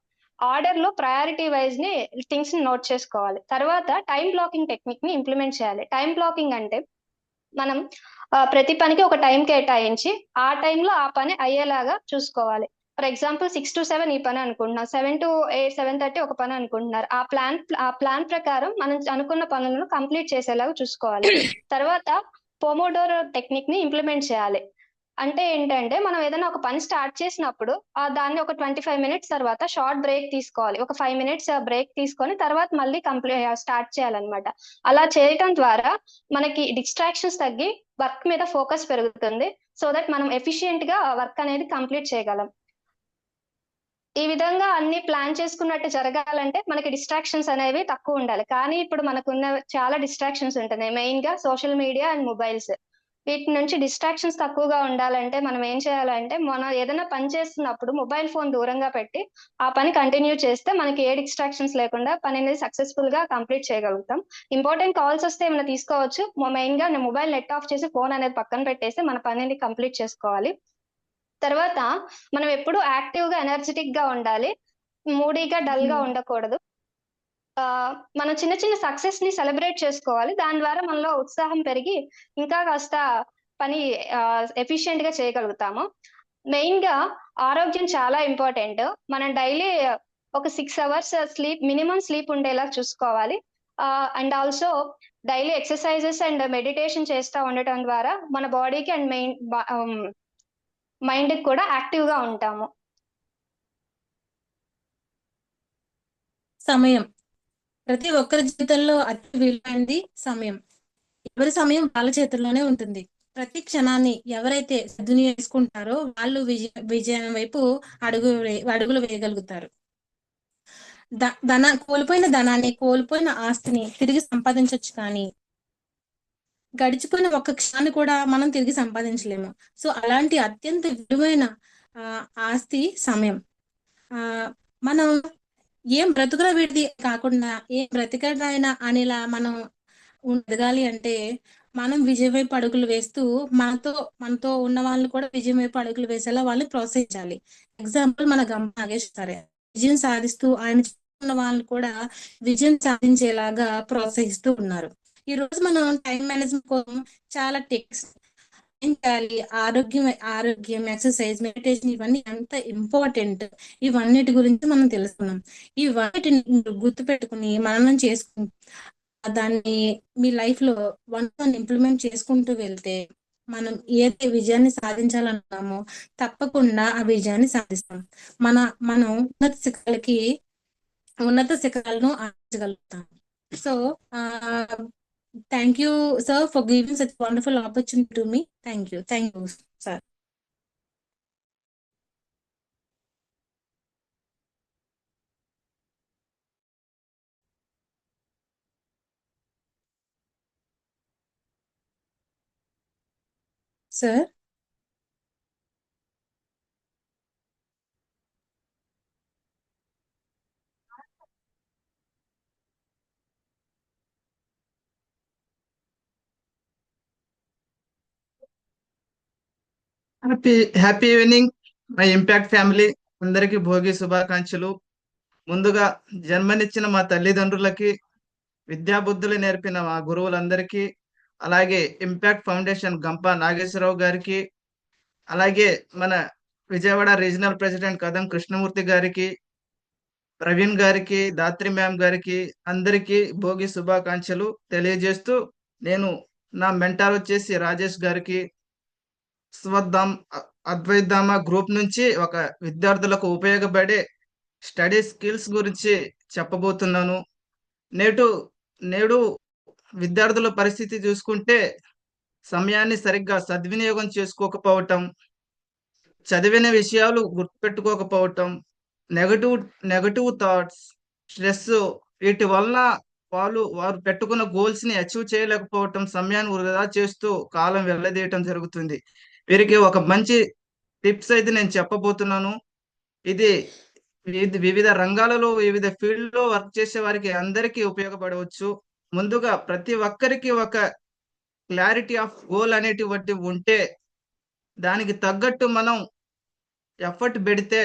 ఆర్డర్ లో ప్రయారిటీ వైజ్ ని థింగ్స్ ని నోట్ చేసుకోవాలి. తర్వాత టైం బ్లాకింగ్ టెక్నిక్ ని ఇంప్లిమెంట్ చేయాలి. టైం బ్లాకింగ్ అంటే మనం ప్రతి పనికి ఒక టైం కేటాయించి ఆ టైంలో ఆ పని అయ్యేలాగా చూసుకోవాలి. ఫర్ ఎగ్జాంపుల్ 6 to 7 ఈ పని అనుకుంటున్నాం, 7 to 8, 7:30 ఒక పని అనుకుంటున్నారు. ఆ ప్లాన్ ప్రకారం మనం అనుకున్న పనులను కంప్లీట్ చేసేలాగా చూసుకోవాలి. తర్వాత పోమోడోరో టెక్నిక్ ని ఇంప్లిమెంట్ చేయాలి. అంటే ఏంటంటే మనం ఏదైనా ఒక పని స్టార్ట్ చేసినప్పుడు దాన్ని ఒక 25 minutes తర్వాత షార్ట్ బ్రేక్ తీసుకోవాలి. ఒక 5 minutes బ్రేక్ తీసుకొని తర్వాత మళ్ళీ స్టార్ట్ చేయాలన్నమాట. అలా చేయటం ద్వారా మనకి డిస్ట్రాక్షన్స్ తగ్గి వర్క్ మీద ఫోకస్ పెరుగుతుంది. సో దట్ మనం ఎఫిషియెంట్ గా వర్క్ అనేది కంప్లీట్ చేయగలం. ఈ విధంగా అన్ని ప్లాన్ చేసుకున్నట్టు జరగాలంటే మనకి డిస్ట్రాక్షన్స్ అనేవి తక్కువ ఉండాలి. కానీ ఇప్పుడు మనకున్న చాలా డిస్ట్రాక్షన్స్ ఉంటున్నాయి. మెయిన్ గా సోషల్ మీడియా అండ్ మొబైల్స్. వీటి నుంచి డిస్ట్రాక్షన్స్ తక్కువగా ఉండాలంటే మనం ఏం చేయాలంటే, మనం ఏదైనా పని చేస్తున్నప్పుడు మొబైల్ ఫోన్ దూరంగా పెట్టి ఆ పని కంటిన్యూ చేస్తే మనకి ఏ డిస్ట్రాక్షన్స్ లేకుండా పని అనేది సక్సెస్ఫుల్ గా కంప్లీట్ చేయగలుగుతాం. ఇంపార్టెంట్ కాల్స్ వస్తే ఏమైనా తీసుకోవచ్చు. మెయిన్ గా మొబైల్ నెట్ ఆఫ్ చేసి ఫోన్ అనేది పక్కన పెట్టేసి మన పనిని కంప్లీట్ చేసుకోవాలి. తర్వాత మనం ఎప్పుడు యాక్టివ్ గా ఎనర్జెటిక్ గా ఉండాలి. మూడీగా డల్ గా ఉండకూడదు. మనం చిన్న చిన్న సక్సెస్ ని సెలబ్రేట్ చేసుకోవాలి. దాని ద్వారా మనలో ఉత్సాహం పెరిగి ఇంకా కాస్త పని ఎఫిషియెంట్ గా చేయగలుగుతాము. మెయిన్ గా ఆరోగ్యం చాలా ఇంపార్టెంట్. మనం డైలీ ఒక 6 hours మినిమం స్లీప్ ఉండేలా చూసుకోవాలి. And also daily exercises and meditation చేస్తూ ఉండటం ద్వారా మన బాడీకి అండ్ మైండ్ కి కూడా యాక్టివ్ గా ఉంటాము. సమయం ప్రతి ఒక్కరి జీవితంలో అతి విలువైనది సమయం. ఎవరి సమయం వాళ్ళ చేతుల్లోనే ఉంటుంది. ప్రతి క్షణాన్ని ఎవరైతే సద్వినియోగించుకుంటారో వాళ్ళు విజయం వైపు అడుగులు వేయగలుగుతారు. కోల్పోయిన ధనాన్ని, కోల్పోయిన ఆస్తిని తిరిగి సంపాదించవచ్చు, కానీ గడిచిపోయిన ఒక్క క్షణాన్ని కూడా మనం తిరిగి సంపాదించలేము. సో అలాంటి అత్యంత విలువైన ఆస్తి సమయం. మనం ఏం బ్రతుకుల వీడిది కాకుండా ఏం బ్రతికడైనా అనేలా మనం ఎదగాలి అంటే మనం విజయం వైపు అడుగులు వేస్తూ మనతో ఉన్న వాళ్ళు కూడా విజయం వైపు అడుగులు వేసేలా వాళ్ళని ప్రోత్సహించాలి. ఎగ్జాంపుల్ మన గంప నాగేశ్వర సార్ విజయం సాధిస్తూ ఆయన ఉన్న వాళ్ళని కూడా విజయం సాధించేలాగా ప్రోత్సహిస్తూ ఉన్నారు. ఈ రోజు మనం టైం మేనేజ్మెంట్ కోసం చాలా ఏం చేయాలి? ఆరోగ్యం, ఎక్సర్సైజ్, మెడిటేషన్ ఇవన్నీ ఎంత ఇంపార్టెంట్, ఇవన్నిటి గురించి మనం తెలుసుకున్నాం. ఇవన్నిటిని మీరు గుర్తుపెట్టుకుని మననం చేసుకుని దాన్ని మీ లైఫ్ లో వన్ ఇంప్లిమెంట్ చేసుకుంటూ వెళ్తే మనం ఏదైతే విజయాన్ని సాధించాలన్నామో తప్పకుండా ఆ విజయాన్ని సాధిస్తాం. మనం ఉన్నత శిఖరాలను ఆర్జించగలుగుతాం. So thank you sir for giving such wonderful opportunity to me. Thank you sir. Sir happy evening my impact family. అందరికీ భోగి శుభాకాంక్షలు. ముందుగా జన్మనిచ్చిన మా తల్లిదండ్రులకి, విద్యాబుద్ధులు నేర్పిన మా గురువులందరికీ, అలాగే ఇంపాక్ట్ ఫౌండేషన్ గంప నాగేశ్వరరావు గారికి, అలాగే మన విజయవాడ రీజనల్ ప్రెసిడెంట్ కదం కృష్ణమూర్తి గారికి, ప్రవీణ్ గారికి, దాత్రి మ్యామ్ గారికి అందరికీ భోగి శుభాకాంక్షలు తెలియజేస్తూ, నేను నా మెంటార్ వచ్చేసి రాజేష్ గారికి అద్వైతామ గ్రూప్ నుంచి ఒక విద్యార్థులకు ఉపయోగపడే స్టడీ స్కిల్స్ గురించి చెప్పబోతున్నాను. నేడు విద్యార్థుల పరిస్థితి చూసుకుంటే సమయాన్ని సరిగ్గా సద్వినియోగం చేసుకోకపోవటం, చదివిన విషయాలు గుర్తుపెట్టుకోకపోవటం, నెగటివ్ థాట్స్, స్ట్రెస్, వీటి వలన వారు పెట్టుకున్న గోల్స్ ని అచీవ్ చేయలేకపోవటం, సమయాన్ని వృధా చేస్తూ కాలం వెళ్ళదీయటం జరుగుతుంది. వీరికి ఒక మంచి టిప్స్ అయితే నేను చెప్పబోతున్నాను. ఇది వివిధ రంగాలలో వివిధ ఫీల్డ్ లో వర్క్ చేసే వారికి అందరికీ ఉపయోగపడవచ్చు. ముందుగా ప్రతి ఒక్కరికి ఒక క్లారిటీ ఆఫ్ గోల్ అనేటువంటి ఉంటే దానికి తగ్గట్టు మనం ఎఫర్ట్ పెడితే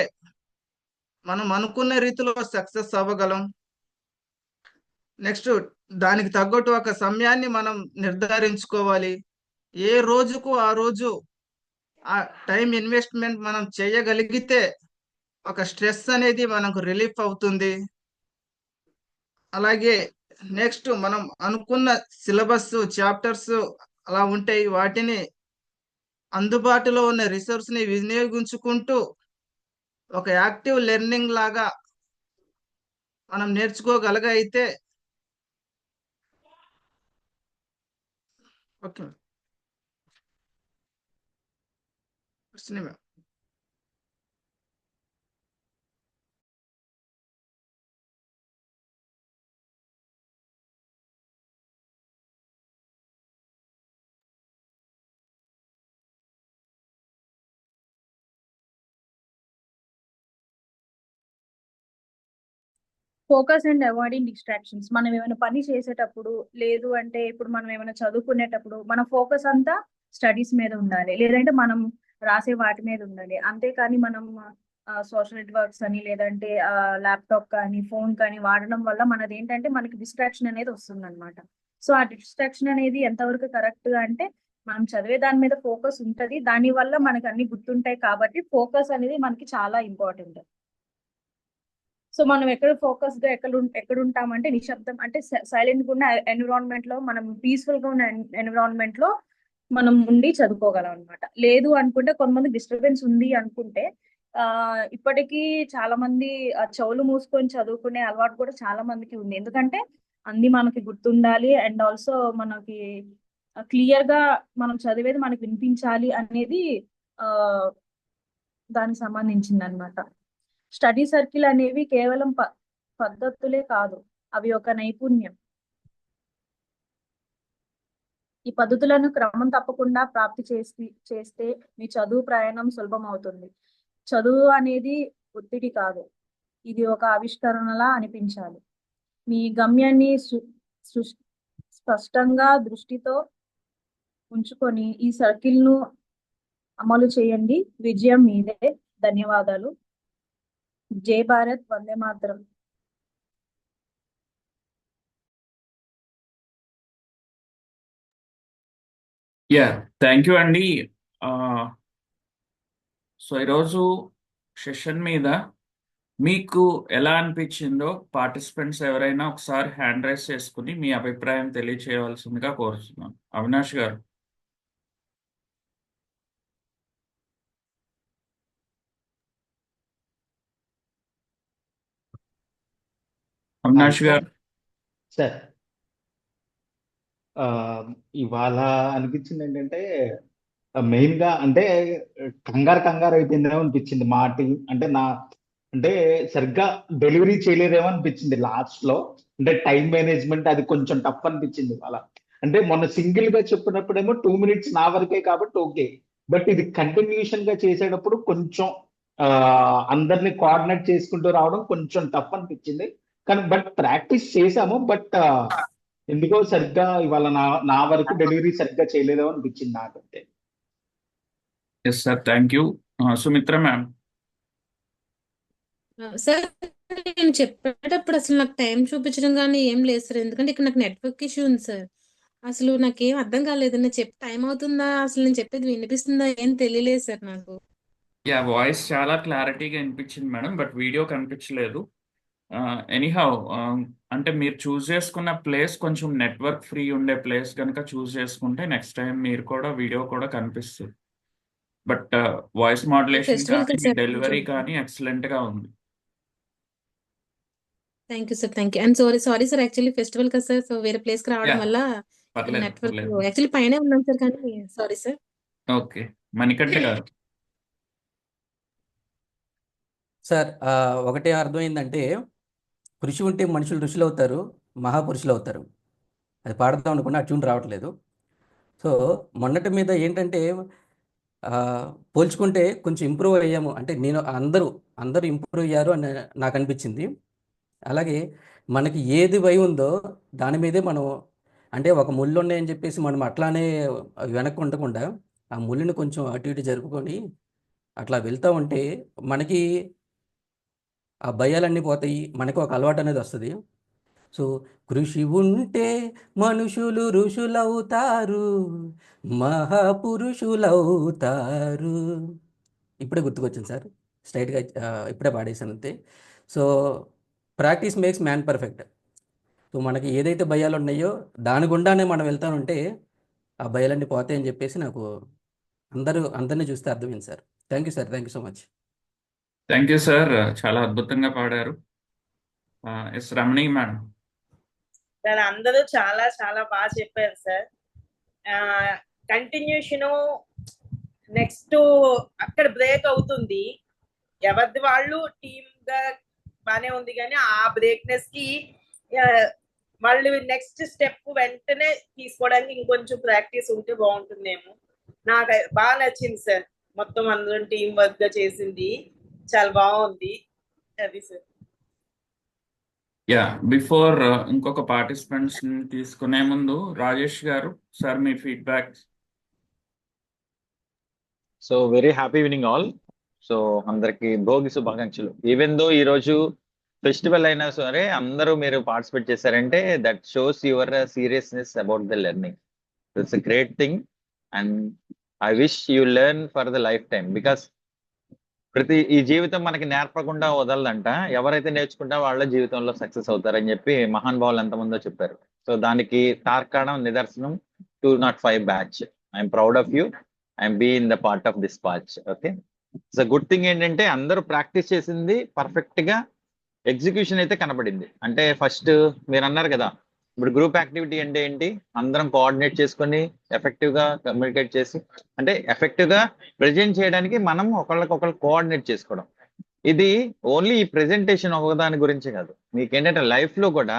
మనం అనుకున్న రీతిలో సక్సెస్ అవ్వగలం. నెక్స్ట్ దానికి తగ్గట్టు ఒక సమయాన్ని మనం నిర్ధారించుకోవాలి. ఏ రోజుకు ఆ రోజు ఆ టైం ఇన్వెస్ట్మెంట్ మనం చేయగలిగితే ఒక స్ట్రెస్ అనేది మనకు రిలీఫ్ అవుతుంది. అలాగే నెక్స్ట్ మనం అనుకున్న సిలబస్, చాప్టర్స్ అలా ఉంటాయి. వాటిని అందుబాటులో ఉన్న రిసోర్స్ ని వినియోగించుకుంటూ ఒక యాక్టివ్ లెర్నింగ్ లాగా మనం నేర్చుకోగలిగితే okay focus and avoiding distractions. మనం ఏమైనా పని చేసేటప్పుడు, లేదు అంటే ఇప్పుడు మనం ఏమైనా చదువుకునేటప్పుడు మన ఫోకస్ అంతా స్టడీస్ మీద ఉండాలి, లేదంటే మనం రాసే వాటి మీద ఉండాలి. అంతేకాని మనం సోషల్ నెట్వర్క్స్ అని, లేదంటే ల్యాప్టాప్ కానీ ఫోన్ కానీ వాడడం వల్ల మనది ఏంటంటే మనకి డిస్ట్రాక్షన్ అనేది వస్తుంది అనమాట. సో ఆ డిస్ట్రాక్షన్ అనేది ఎంతవరకు కరెక్ట్ అంటే మనం చదివే దాని మీద ఫోకస్ ఉంటది, దాని వల్ల మనకి అన్ని గుర్తుంటాయి. కాబట్టి ఫోకస్ అనేది మనకి చాలా ఇంపార్టెంట్. సో మనం ఎక్కడ ఫోకస్ గా ఎక్కడ ఉంటామంటే నిశ్శబ్దం, అంటే సైలెంట్ గా ఉన్న ఎన్విరాన్మెంట్ లో, మనం పీస్ఫుల్ గా ఉన్న ఎన్విరాన్మెంట్ లో మనం ఉండి చదువుకోగలం అనమాట. లేదు అనుకుంటే కొంతమంది డిస్టర్బెన్స్ ఉంది అనుకుంటే ఇప్పటికీ చాలా మంది చెవులు మూసుకొని చదువుకునే అలవాటు కూడా చాలా మందికి ఉంది. ఎందుకంటే అన్ని మనకి గుర్తుండాలి, అండ్ ఆల్సో మనకి క్లియర్ గా మనం చదివేది మనకి వినిపించాలి అనేది దానికి సంబంధించింది అనమాట. స్టడీ సర్కిల్ అనేవి కేవలం పద్ధతులే కాదు, అవి ఒక నైపుణ్యం. ఈ పద్ధతులను క్రమం తప్పకుండా ప్రాప్తి చేస్తే మీ చదువు ప్రయాణం సులభం అవుతుంది. చదువు అనేది ఒత్తిడి కాదు, ఇది ఒక ఆవిష్కరణలా అనిపించాలి. మీ గమ్యాన్ని స్పష్టంగా దృష్టితో ఉంచుకొని ఈ సర్కిల్ ను అమలు చేయండి. విజయం మీదే. ధన్యవాదాలు. జై భారత్, వందే మాతరం. యా, థ్యాంక్ యూ అండి. సో ఈరోజు సెషన్ మీద మీకు ఎలా అనిపించిందో పార్టిసిపెంట్స్ ఎవరైనా ఒకసారి హ్యాండ్ రైజ్ చేసుకుని మీ అభిప్రాయం తెలియచేయవలసిందిగా కోరుతున్నాను. అవినాష్ గారు. అవినాష్ సార్ గారు. సార్ ఇవాళ అనిపించింది ఏంటంటే మెయిన్ గా అంటే కంగారు అయిపోయిందేమో అనిపించింది మా టీం. అంటే సరిగ్గా డెలివరీ చేయలేదేమో అనిపించింది లాస్ట్ లో. అంటే టైం మేనేజ్మెంట్ అది కొంచెం టఫ్ అనిపించింది ఇవాళ. అంటే మొన్న సింగిల్ గా చెప్పినప్పుడేమో 2 minutes నా వరకే కాబట్టి ఓకే, బట్ ఇది కంటిన్యూషన్ గా చేసేటప్పుడు కొంచెం అందరిని కోఆర్డినేట్ చేసుకుంటూ రావడం కొంచెం టఫ్ అనిపించింది. కానీ బట్ ప్రాక్టీస్ చేశాము. బట్ ఎందుకో సరిగ్గా ఇవాళ నా వరకు డెలివరీ సరిగ్గా చేయలేదేమో అనిపించింది నాకైతే. Yes sir, thank you. Sumitra ma'am. Sir నేను చెప్పేటప్పుడు అసలు నాకు టైం చూపించడం కానీ ఏం లేదు సార్, ఎందుకంటే ఇక్కడ నాకు నెట్వర్క్ ఇష్యూ ఉంది సార్. అసలు నాకేం అర్థం కాలేదు. నేను చెప్పి టైం అవుతుందా, అసలు నేను చెప్పేది వినిపిస్తుందా ఏం తెలియలేదు సార్ నాకు. యా, వాయిస్ చాలా క్లారిటీగా వినిపించింది మేడం, బట్ వీడియో కనిపించలేదు. ఎనీహౌ, అంటే మీరు చూస్ చేసుకున్న ప్లేస్ కొంచెం నెట్వర్క్ ఫ్రీ ఉండే ప్లేస్ కనుక చూస్ చేసుకుంటే నెక్స్ట్ టైం మీరు కూడా వీడియో కూడా కనిపిస్తుంది. బట్ వాయిస్ మాడ్యులేషన్ ఫెస్టివల్ కానీ కదా మీ సార్, డెలివరీ కొంచెం కానీ ఎక్సలెంట్ గా ఉంది. Thank you sir, thank you. And sorry sir, actually festival కదా సార్, సో వేరే ప్లేస్ కి రావడం యా, వల్ల పర్లేదు నెట్వర్క్ పర్లేదు. యాక్చువల్లీ పైనే ఉన్నాం సార్, కానీ సారీ సార్. ఓకే, మణికంఠ గారు. సార్ ఒకటే అర్థమైందంటే, కృషి ఉంటే మనుషులు ఋషులు అవుతారు, మహాపురుషులు అవుతారు. అది పాడదాం అనుకున్నా ఆ ట్యూన్ రావట్లేదు. సో మొన్నటి మీద ఏంటంటే పోల్చుకుంటే కొంచెం ఇంప్రూవ్ అయ్యాము. అంటే నేను అందరూ ఇంప్రూవ్ అయ్యారు అని నాకు అనిపించింది. అలాగే మనకి ఏది భయం ఉందో దాని మీదే మనం, అంటే ఒక ముళ్ళు ఉన్నాయని చెప్పేసి మనం అట్లానే వెనక్కి ఉండకుండా ఆ ముళ్ళుని కొంచెం అటు ఇటు జరుపుకొని అట్లా వెళ్తూ ఉంటే మనకి ఆ భయాలన్నీ పోతాయి, మనకి ఒక అలవాటు అనేది వస్తుంది. సో కృషి ఉంటే మనుషులు ఋషులవుతారు, మహాపురుషులవుతారు. ఇప్పుడే గుర్తుకొచ్చింది సార్, స్ట్రైట్గా ఇప్పుడే పాడేశాను అంతే. So practice makes man perfect. So మనకి ఏదైతే భయాలు ఉన్నాయో దాని గుండానే మనం వెళ్తానంటే ఆ భయాలన్నీ పోతాయని చెప్పేసి నాకు అందరినీ చూస్తే అర్థమైంది sir. Thank you sir, thank you so much. Thank you sir, చాలా అద్భుతంగా పాడారు. ఎస్ రమణి మేడం. సార్ అందరూ చాలా చాలా బాగా చెప్పారు సార్. కంటిన్యూషన్ నెక్స్ట్ అక్కడ బ్రేక్ అవుతుంది, ఎవరిది వాళ్ళు టీమ్ గా బానే ఉంది, కానీ ఆ బ్రేక్నెస్ కి వాళ్ళు నెక్స్ట్ స్టెప్ వెంటనే తీసుకోవడానికి ఇంకొంచెం ప్రాక్టీస్ ఉంటే బాగుంటుందేమో. నాకు బాగా నచ్చింది సార్, మొత్తం అందరం టీం వర్క్ గా చేసింది చాలా బాగుంది అది సార్. యా, బిఫోర్ ఇంకొక పార్టిసిపెంట్స్ తీసుకునే ముందు రాజేష్ గారు సార్ మీ feedback. So very happy evening all. So అందరికి భోగి శుభాకాంక్షలు. ఈవెన్ దో ఈరోజు ఫెస్టివల్ అయినా సరే అందరూ మీరు పార్టిసిపేట్ చేశారంటే that shows your seriousness about the learning. It's a great thing and I wish you learn for the life time. Because ఈ జీవితం మనకి నేర్పకుండా వదలదంట, ఎవరైతే నేర్చుకుంటా వాళ్ళ జీవితంలో సక్సెస్ అవుతారని చెప్పి మహానుభావులు ఎంతమందో చెప్పారు. సో దానికి తార్కాణం నిదర్శనం 205 batch. I'm proud of you, I'm be in the part of this batch. Okay, so good thing ఏంటంటే అందరూ ప్రాక్టీస్ చేసింది పర్ఫెక్ట్ గా, ఎగ్జిక్యూషన్ అయితే కనబడింది. అంటే ఫస్ట్ మీరు అన్నారు కదా, ఇప్పుడు గ్రూప్ యాక్టివిటీ అంటే ఏంటి, అందరం కోఆర్డినేట్ చేసుకొని ఎఫెక్టివ్ గా కమ్యూనికేట్ చేసి, అంటే ఎఫెక్టివ్ గా ప్రెజెంట్ చేయడానికి మనం ఒకళ్ళకొకళ్ళు కోఆర్డినేట్ చేసుకోవడం. ఇది ఓన్లీ ఈ ప్రెజెంటేషన్ ఒకదాని గురించి కాదు, మీకు ఏంటంటే లైఫ్ లో కూడా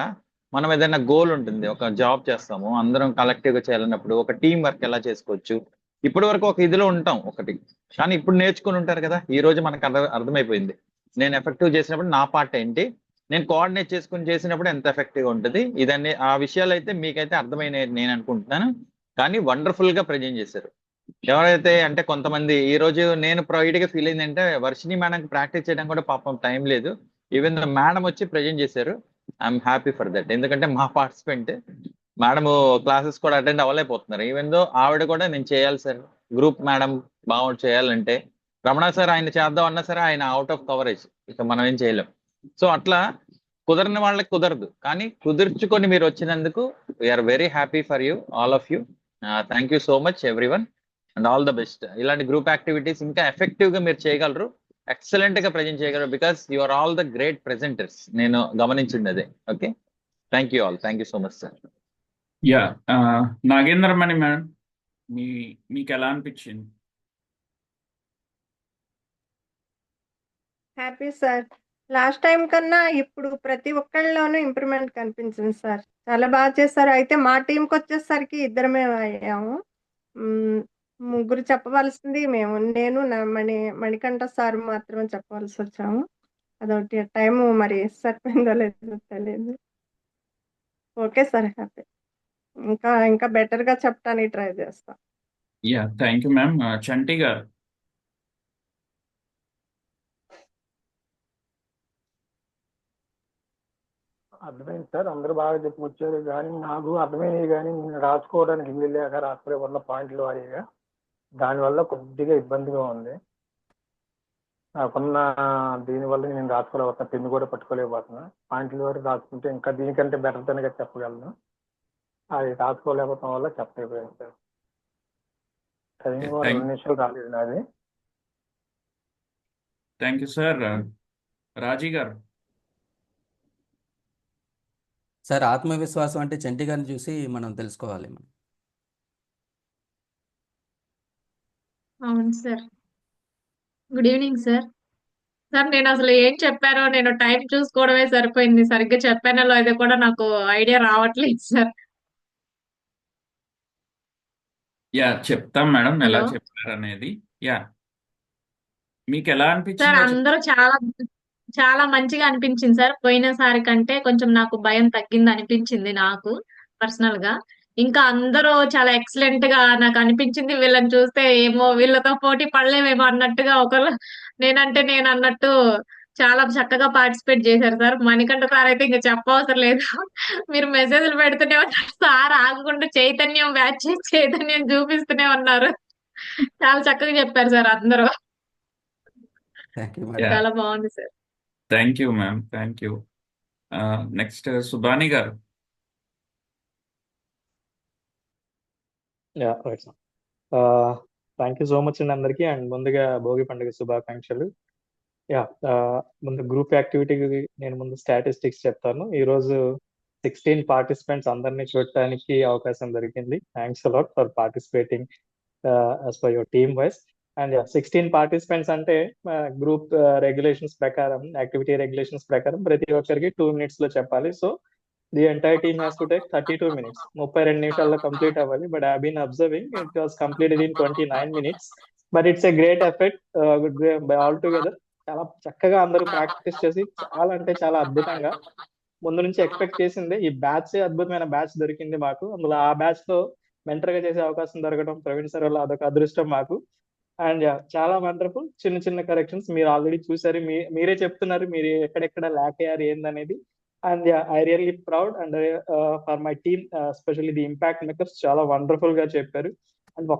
మనం ఏదైనా గోల్ ఉంటుంది, ఒక జాబ్ చేస్తాము అందరం కలెక్టివ్ గా చేయాలన్నప్పుడు ఒక టీం వర్క్ ఎలా చేసుకోవచ్చు. ఇప్పటి వరకు ఒక ఇదిలో ఉంటాం ఒకటి, కానీ ఇప్పుడు నేర్చుకుని ఉంటారు కదా, ఈ రోజు మనకు అర్థమైపోయింది నేను ఎఫెక్టివ్ చేసినప్పుడు నా పార్ట్ ఏంటి, నేను కోఆర్డినేట్ చేసుకుని చేసినప్పుడు ఎంత ఎఫెక్టివ్ గా ఉంటుంది. ఇదన్నీ ఆ విషయాలు అయితే మీకైతే అర్థమైన నేను అనుకుంటున్నాను. కానీ వండర్ఫుల్ గా ప్రజెంట్ చేశారు ఎవరైతే. అంటే కొంతమంది ఈ రోజు నేను ప్రౌడ్ గా ఫీల్ అయిందంటే వర్షిని మేడం ప్రాక్టీస్ చేయడం కూడా పాపం టైం లేదు, ఈవెన్ మేడం వచ్చి ప్రజెంట్ చేశారు. ఐఎమ్ హ్యాపీ ఫర్ దట్, ఎందుకంటే మా పార్టిసిపెంట్ మేడం క్లాసెస్ కూడా అటెండ్ అవ్వలేకపోతున్నారు. ఈవెన్ దో ఆవిడ కూడా నేను చేయాలి సార్ గ్రూప్ మేడం బాగుంది చేయాలంటే, రమణ సార్ ఆయన చేద్దాం అన్నా సరే ఆయన అవుట్ ఆఫ్ కవరేజ్, ఇక మనం ఏం చేయలేం. సో అట్లా కుదరని వాళ్ళకి కుదరదు, కానీ కుదుర్చుకొని మీరు వచ్చినందుకు we are very happy for you, all of you. Thank you so much everyone and all the best. ఇలాంటి గ్రూప్ యాక్టివిటీస్ ఇంకా ఎఫెక్టివ్ గా మీరు చేయగలరు, ఎక్సలెంట్ గా ప్రజెంట్ చేయగలరు, because you are all the great presenters. నేను గమనించింది అదే. Okay, thank you all, thank you so much sir. Yeah, Nagendramani madam, మీకు ఎలా అనిపించింది? Happy sir. లాస్ట్ టైం కన్నా ఇప్పుడు ప్రతి ఒక్కళ్ళలోనూ ఇంప్రూవ్మెంట్ కనిపించింది సార్. చాలా బాగా చేశారు. అయితే మా టీంకి వచ్చేసరికి ఇద్దరమే అయ్యాము. ముగ్గురు చెప్పవలసింది నేను మణికంఠ సార్ మాత్రమే చెప్పవలసి వచ్చాము. అదొకటి టైము మరి సరిపోయిందో లేదో తెలియదు. Okay sir, happy. ఇంకా బెటర్గా చెప్పడానికి ట్రై చేస్తాం. Yeah, thank you ma'am. Chanti గారు. అర్థమైంది సార్, అందరూ బాగా చెప్పుకొచ్చారు, కానీ నాకు అర్థమైనవి కానీ నేను రాసుకోవడానికి వెళ్ళాక రాసుకునే వల్ల పాయింట్ల వారీగా దానివల్ల కొద్దిగా ఇబ్బందిగా ఉంది. నాకున్న దీనివల్ల నేను రాసుకోలేకపోతున్నా, పెన్ను కూడా పట్టుకోలేకపోతున్నా. పాయింట్ల వరకు రాసుకుంటే ఇంకా దీనికంటే బెటర్ తనగా చెప్పగలను. అది రాసుకోలేకపోవడం వల్ల చెప్పలేకపోయాను సార్. టైం 2 నిమిషాలు రాలేదు నాది. Thank you sir. రాజీ గారు. సార్, ఆత్మవిశ్వాసం అంటే చంటి గారిని చూసి మనం తెలుసుకోవాలి. అవును sir. Good evening sir. Sir, నేను అసలు ఏం చెప్పారో నేను టైం చూసుకోవడమే సరిపోయింది. సరిగ్గా చెప్పానో లేదో కూడా నాకు ఐడియా రావట్లేదు సార్. యా, చెప్తాం మేడం ఎలా హలో చెప్పారనేది. యా, మీకు ఎలా సార్, అనిపించిందో అందరూ చాలా చాలా మంచిగా అనిపించింది సార్. పోయినసారి కంటే కొంచెం నాకు భయం తగ్గింది అనిపించింది నాకు పర్సనల్ గా. ఇంకా అందరూ చాలా ఎక్సలెంట్ గా నాకు అనిపించింది. వీళ్ళని చూస్తే ఏమో వీళ్ళతో పోటీ పడలేమేమో అన్నట్టుగా ఒకరు నేను అన్నట్టు చాలా చక్కగా పార్టిసిపేట్ చేశారు సార్. మణికంఠ సార్ అయితే ఇంకా చెప్పవసరం లేదు. మీరు మెసేజ్లు పెడుతూనే ఉన్నారు సార్, ఆగకుండా చైతన్యం బ్యాచ్ చైతన్యం చూపిస్తూనే ఉన్నారు. చాలా చక్కగా చెప్పారు సార్ అందరూ. Thank you yeah, madam. చాలా బాగుంది sir. Thank you ma'am, thank you. Next Subani గారు. Yeah, right sir. Thank you so much అండి అందరికీ. అండ్ ముందుగా భోగి పండుగ శుభాకాంక్షలు. యా, ముందు గ్రూప్ యాక్టివిటీకి నేను ముందు స్టాటిస్టిక్స్ చెప్తాను. ఈరోజు 16 పార్టిసిపెంట్స్ అందరినీ చూడటానికి అవకాశం దొరికింది. Thanks a lot for participating as per your team wise. And 16 participants అంటే గ్రూప్ రెగ్యులేషన్స్ ప్రకారం, యాక్టివిటీ రెగ్యులేషన్స్ ప్రకారం ప్రతి ఒక్కరికి 2 minutes లో చెప్పాలి. So the entire team has to take 32 minutes. 32 నిమిషాల్లో కంప్లీట్ అవ్వాలి. But I been observing it was completed in 29 minutes. But it's a great effort by all together. చాలా చక్కగా అందరూ ప్రాక్టీస్ చేసి చాలా అంటే చాలా అద్భుతంగా ముందు నుంచి ఎక్స్పెక్ట్ చేసింది. ఈ బ్యాచ్ అద్భుతమైన బ్యాచ్ దొరికింది మాకు. అందులో ఆ బ్యాచ్ లో మెంటర్ గా చేసే అవకాశం దొరకడం ప్రవీణ్ సార్ వల్ల అదొక అదృష్టం మాకు. అండ్ చాలా వండర్ఫుల్. చిన్న చిన్న కరెక్షన్స్ మీరు ఆల్రెడీ చూసారు, మీరే చెప్తున్నారు మీరు ఎక్కడెక్కడ ల్యాక్ అయ్యారు ఏందనేది. And I really proud and for my team, especially the impact makers చాలా వండర్ఫుల్ గా చెప్పారు. అండ్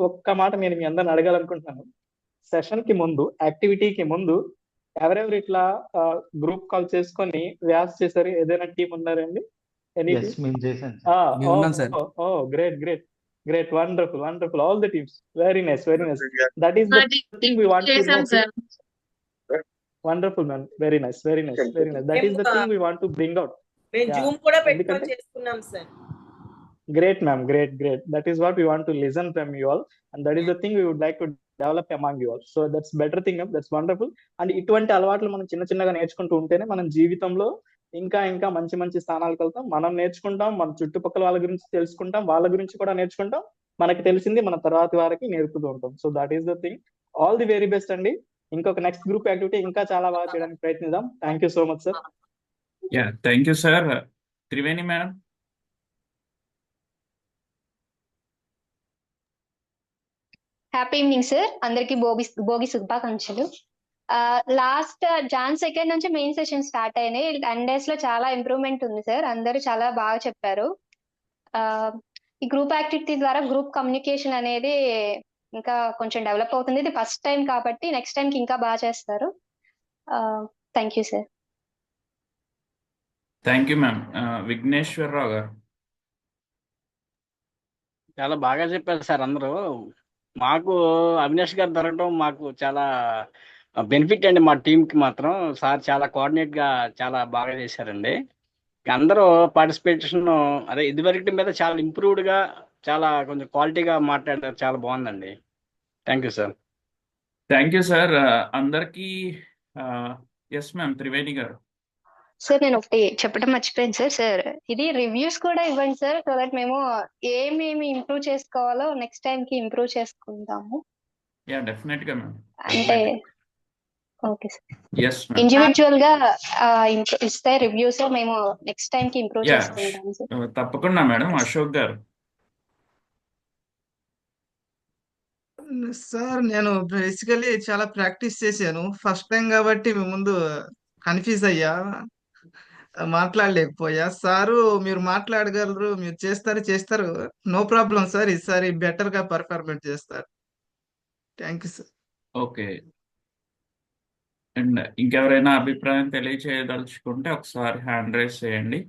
ఒక్క మాట నేను మీ అందరిని అడగాలనుకుంటున్నాను. సెషన్ కి ముందు, యాక్టివిటీకి ముందు ఎవరెవరు ఇట్లా గ్రూప్ కాల్ చేసుకొని వ్యాస్ చేశారు? ఏదైనా టీం ఉన్నారండి? Yes, మేము చేశాం సార్. మేము ఉన్నాం sir. Great, wonderful. All the teams, very nice. That is the thing we want to చేశాం know. Sir. Wonderful, man. Very nice. That is the thing we want to bring out. మేము Yeah, Zoom కూడా పెట్టుకొని ఎందుకంటే చేసుకున్నాం sir. great, ma'am. Great. That is what we want to listen from you all, and that is the thing we would like to develop among you all. So that's better thing. That's wonderful. And ఇటువంటి అలవాట్లు మనం చిన్నగా నేర్చుకుంటూ ఉంటేనే మనం జీవితంలో ఇంకా మంచి స్థానాలకు వెళ్తాం. మనం నేర్చుకుంటాం, మన చుట్టుపక్కల వాళ్ళ గురించి తెలుసుకుంటాం, వాళ్ళ గురించి కూడా నేర్చుకుంటాం. మనకి తెలిసింది మన తర్వాత వారికి నేర్పుతూ ఉంటాం. So that is the thing. All the very best అండి. ఇంకొక నెక్స్ట్ గ్రూప్ యాక్టివిటీ ఇంకా చాలా బాగా చేయడానికి ప్రయత్నిద్దాం. Thank you so much sir. Yeah, thank you sir. Triveni madam. Happy evening sir. అందరికీ భోగి శుభాకాంక్షలు. లాస్ట్ Jan 2 నుంచి మెయిన్ సెషన్ స్టార్ట్ అయినాయి. 10 days లో చాలా ఇంప్రూవ్మెంట్ ఉంది సార్. అందరూ చాలా బాగా చెప్పారు. ఈ గ్రూప్ యాక్టివిటీ ద్వారా గ్రూప్ కమ్యూనికేషన్ అనేది ఇంకా కొంచెం డెవలప్ అవుతుంది. ఇది ఫస్ట్ టైం కాబట్టి నెక్స్ట్ టైంకి ఇంకా బాగా చేస్తారు. Thank you sir. Thank you ma'am. Vigneswara Rao గారు. చాలా బాగా చెప్పారు సార్ అందరూ. మాకు అవినాష్ గారు దొరకడం మాకు చాలా బెనిఫిట్ అండి. మా టీంకి మాత్రం సార్ చాలా కోఆర్డినేట్గా చాలా బాగా చేశారండి. అందరూ పార్టిసిపేషన్ అదే ఇదివరకు మీద చాలా ఇంప్రూవ్డ్గా చాలా కొంచెం క్వాలిటీగా మాట్లాడారు. చాలా బాగుందండి. Thank you sir. Thank you sir. అందరికీ ఎస్ మ్యామ్, త్రివేణి గారు. సార్ నేను ఒకటి చెప్పడం మర్చిపోయాను సార్. సార్ ఇది రివ్యూస్ కూడా ఇవ్వండి సార్, సో దట్ మేము ఏమేమి ఇంప్రూవ్ చేసుకోవాలో నెక్స్ట్ టైం కి ఇంప్రూవ్ చేసుకుంటాము. యా, డెఫినెట్ గా మ్యామ్. అంటే okay sir, yes ma'am. Individual గా ఇస్తే రివ్యూస్ మేము నెక్స్ట్ టైం కి ఇంప్రూవ్ యా, చేసుకుంటాము సార్. తప్పకుండా మేడం. అశోక్ గారు. సార్ నేను బేసికలీ చాలా ప్రాక్టీస్ చేశాను. ఫస్ట్ టైం కాబట్టి మీ ముందు కన్ఫ్యూజ్ అయ్యా, మాట్లాడలేకపోయా. సారు మీరు మాట్లాడగలరు, మీరు చేస్తారు. నో ప్రాబ్లం సార్, ఈసారి బెటర్ గా పర్ఫార్మెన్స్ చేస్తారు. Thank you sir. Okay. And ఇంకెవరైనా అభిప్రాయం తెలియచేయదలుచుకుంటే ఒకసారి హ్యాండ్ రైజ్ చేయండి.